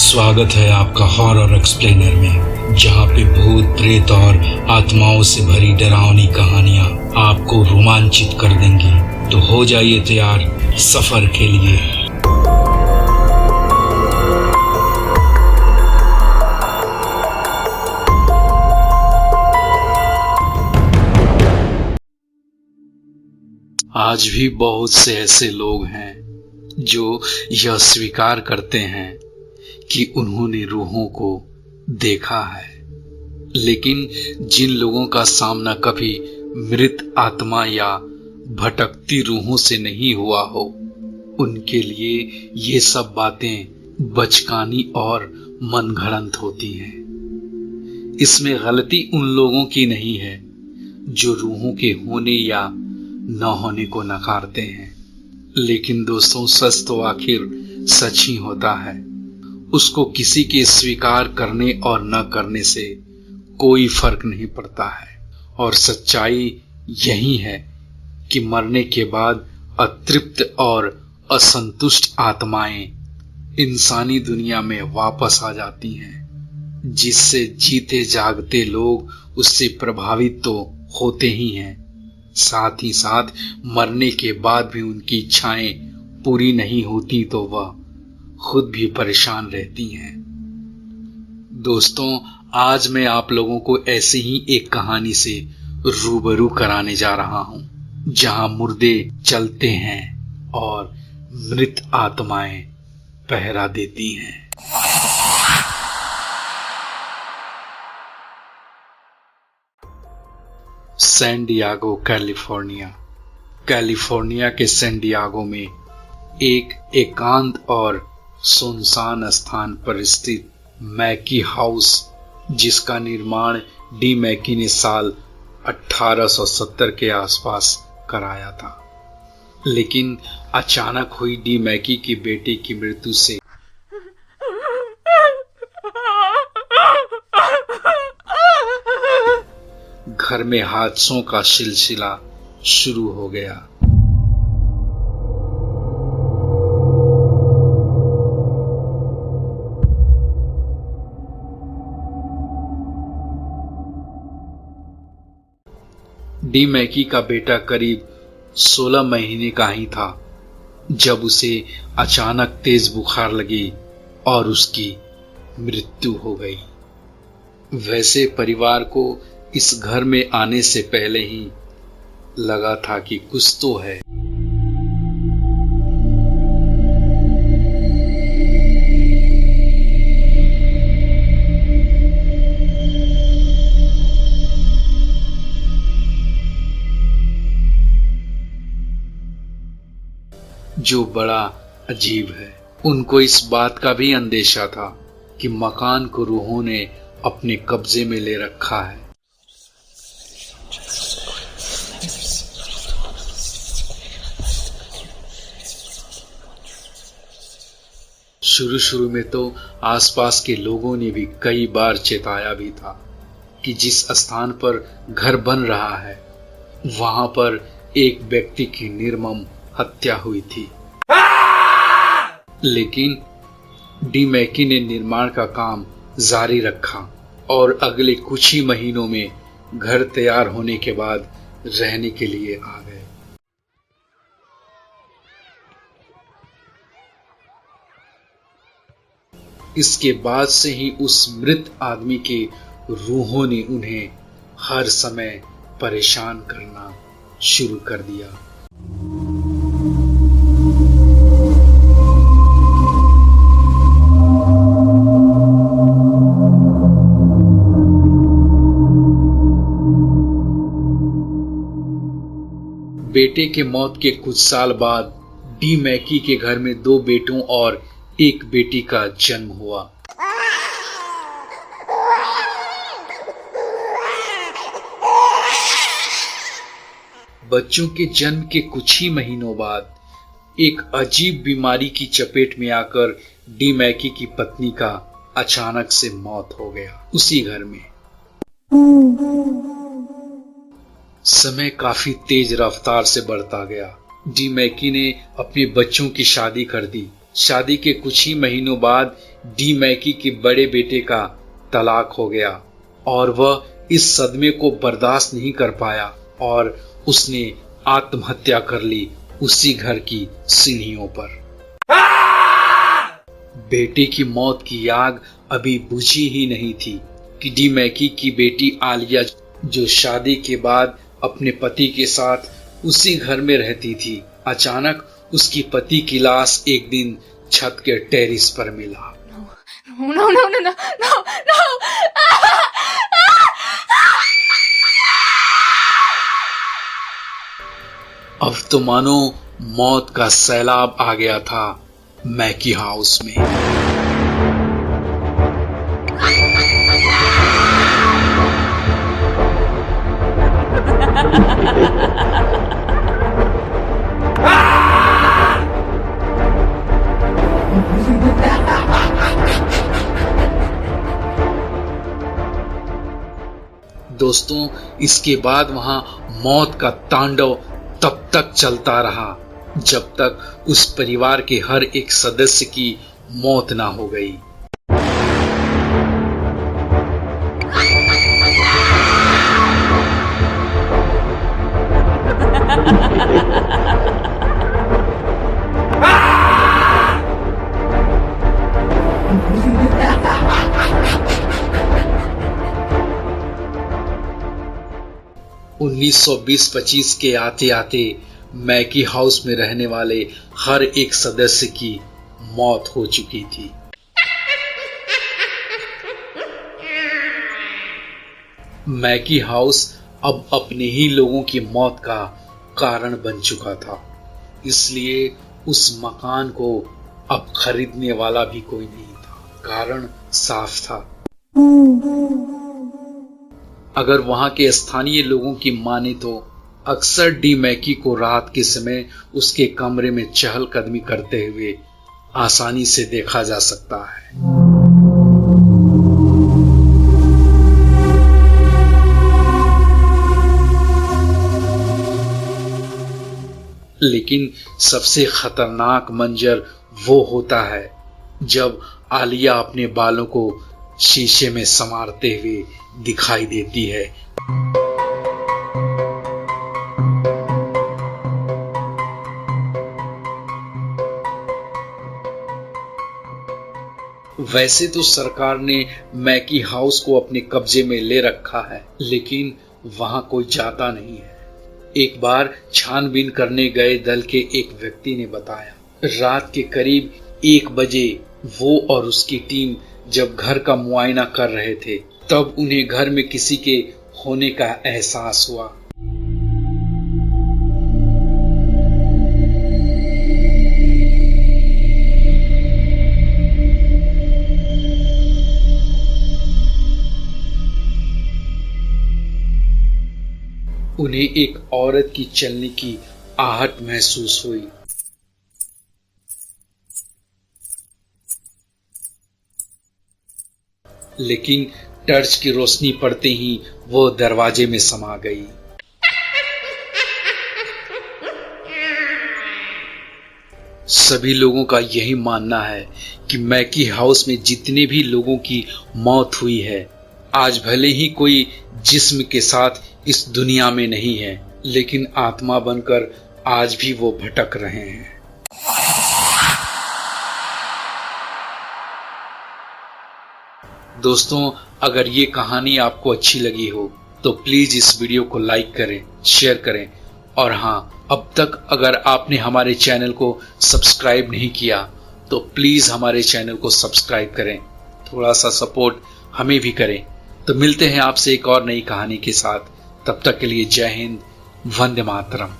स्वागत है आपका हॉरर एक्सप्लेनर में, जहां पे भूत प्रेत और आत्माओं से भरी डरावनी कहानियां आपको रोमांचित कर देंगी। तो हो जाइए तैयार सफर के लिए। आज भी बहुत से ऐसे लोग हैं जो यह स्वीकार करते हैं कि उन्होंने रूहों को देखा है, लेकिन जिन लोगों का सामना कभी मृत आत्मा या भटकती रूहों से नहीं हुआ हो, उनके लिए ये सब बातें बचकानी और मनगढ़ंत होती हैं। इसमें गलती उन लोगों की नहीं है जो रूहों के होने या न होने को नकारते हैं, लेकिन दोस्तों, सच तो आखिर सच ही होता है। उसको किसी के स्वीकार करने और न करने से कोई फर्क नहीं पड़ता है। और सच्चाई यही है कि मरने के बाद अतृप्त और असंतुष्ट आत्माएं इंसानी दुनिया में वापस आ जाती हैं, जिससे जीते जागते लोग उससे प्रभावित तो होते ही हैं, साथ ही साथ मरने के बाद भी उनकी इच्छाएं पूरी नहीं होती तो वह खुद भी परेशान रहती हैं। दोस्तों, आज मैं आप लोगों को ऐसी ही एक कहानी से रूबरू कराने जा रहा हूं, जहां मुर्दे चलते हैं और मृत आत्माएं पहरा देती हैं। सैन डियागो, कैलिफोर्निया के सैन डियागो में एक एकांत और सुनसान स्थान पर स्थित मैकी हाउस, जिसका निर्माण डी मैकी ने साल 1870 के आसपास कराया था, लेकिन अचानक हुई डी मैकी की बेटे की मृत्यु से घर में हादसों का सिलसिला शुरू हो गया। डी मैकी का बेटा करीब 16 महीने का ही था जब उसे अचानक तेज बुखार लगी और उसकी मृत्यु हो गई। वैसे परिवार को इस घर में आने से पहले ही लगा था कि कुछ तो है। जो बड़ा अजीब है। उनको इस बात का भी अंदेशा था कि मकान को रूहों ने अपने कब्जे में ले रखा है। शुरू में तो आसपास के लोगों ने भी कई बार चेताया भी था कि जिस स्थान पर घर बन रहा है, वहां पर एक व्यक्ति की निर्मम हत्या हुई थी। लेकिन डी मैकी ने निर्माण का काम जारी रखा और अगले कुछ ही महीनों में घर तैयार होने के बाद रहने के लिए आ गए। इसके बाद से ही उस मृत आदमी के रूहों ने उन्हें हर समय परेशान करना शुरू कर दिया। बेटे के मौत के कुछ साल बाद डी मैकी के घर में 2 बेटों और एक बेटी का जन्म हुआ। बच्चों के जन्म के कुछ ही महीनों बाद एक अजीब बीमारी की चपेट में आकर डी मैकी की पत्नी का अचानक से मौत हो गया, उसी घर में। समय काफी तेज रफ्तार से बढ़ता गया। डी मैकी ने अपने बच्चों की शादी कर दी शादी के कुछ ही महीनों बाद डी मैकी के बड़े बेटे का तलाक हो गया और वह इस सदमे को बर्दाश्त नहीं कर पाया और उसने आत्महत्या कर ली उसी घर की सीढ़ियों पर। बेटे की मौत की आग अभी बुझी ही नहीं थी कि डी मैकी की बेटी आलिया, जो शादी के बाद अपने पति के साथ उसी घर में रहती थी, अचानक उसकी पति की लाश एक दिन छत के टेरिस पर मिला। No. अब तो मानो मौत का सैलाब आ गया था मैकी हाउस में। दोस्तों, इसके बाद वहां मौत का तांडव तब तक चलता रहा जब तक उस परिवार के हर एक सदस्य की मौत ना हो गई। उन्नीस 1920-25 के आते आते मैकी हाउस में रहने वाले हर एक सदस्य की मौत हो चुकी थी। मैकी हाउस अब अपने ही लोगों की मौत का कारण बन चुका था, इसलिए उस मकान को अब खरीदने वाला भी कोई नहीं था। कारण साफ था, अगर वहां के स्थानीय लोगों की माने तो अक्सर डी मैकी को रात के समय उसके कमरे में चहलकदमी करते हुए आसानी से देखा जा सकता है। लेकिन सबसे खतरनाक मंजर वो होता है जब आलिया अपने बालों को शीशे में संवारते हुए दिखाई देती है। वैसे तो सरकार ने मैकी हाउस को अपने कब्जे में ले रखा है, लेकिन वहां कोई जाता नहीं है। एक बार छानबीन करने गए दल के एक व्यक्ति ने बताया, रात के करीब 1 बजे वो और उसकी टीम जब घर का मुआयना कर रहे थे, तब उन्हें घर में किसी के होने का एहसास हुआ। उन्हें एक औरत की चलने की आहट महसूस हुई। लेकिन टर्च की रोशनी पड़ते ही वो दरवाजे में समा गई। सभी लोगों का यही मानना है कि मैकी हाउस में जितने भी लोगों की मौत हुई है, आज भले ही कोई जिस्म के साथ इस दुनिया में नहीं है, लेकिन आत्मा बनकर आज भी वो भटक रहे हैं। दोस्तों, अगर ये कहानी आपको अच्छी लगी हो तो प्लीज इस वीडियो को लाइक करें, शेयर करें, और हाँ, अब तक अगर आपने हमारे चैनल को सब्सक्राइब नहीं किया तो प्लीज हमारे चैनल को सब्सक्राइब करें, थोड़ा सा सपोर्ट हमें भी करें। तो मिलते हैं आपसे एक और नई कहानी के साथ, तब तक के लिए जय हिंद, वंदे मातरम।